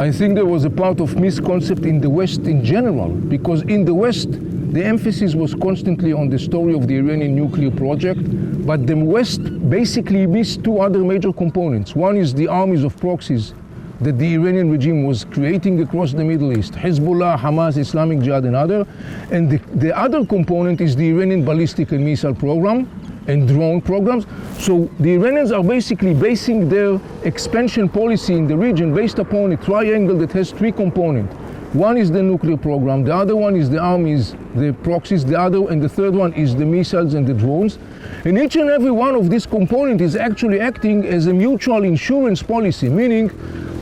I think there was a part of misconcept in the West in general, because in the West, the emphasis was constantly on the story of the Iranian nuclear project, but the West basically missed two other major components. One is the armies of proxies that the Iranian regime was creating across the Middle East, Hezbollah, Hamas, Islamic Jihad and other. And the other component is the Iranian ballistic and missile program and drone programs. So the Iranians are basically basing their expansion policy in the region based upon a triangle that has three components. One is the nuclear program, the other one is the armies, the proxies, the other and the third one is the missiles and the drones. And each and every one of these components is actually acting as a mutual insurance policy, meaning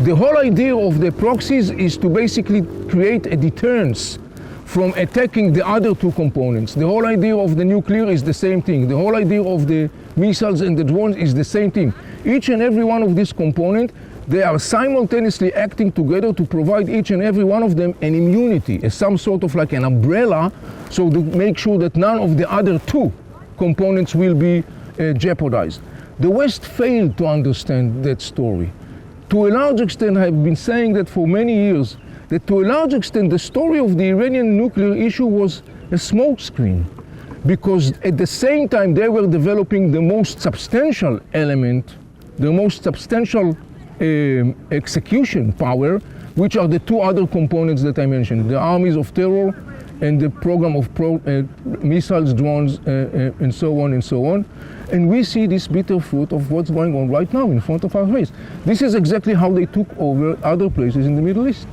the whole idea of the proxies is to basically create a deterrence from attacking the other two components. The whole idea of the nuclear is the same thing. The whole idea of the missiles and the drones is the same thing. Each and every one of these components, they are simultaneously acting together to provide each and every one of them an immunity, as some sort of like an umbrella, so to make sure that none of the other two components will be jeopardized. The West failed to understand that story. To a large extent, I've been saying that for many years, that to a large extent the story of the Iranian nuclear issue was a smokescreen, because at the same time they were developing the most substantial element, the most substantial execution power, which are the two other components that I mentioned, the armies of terror and the program of missiles, drones, and so on and so on. And we see this bitter fruit of what's going on right now in front of our face. This is exactly how they took over other places in the Middle East.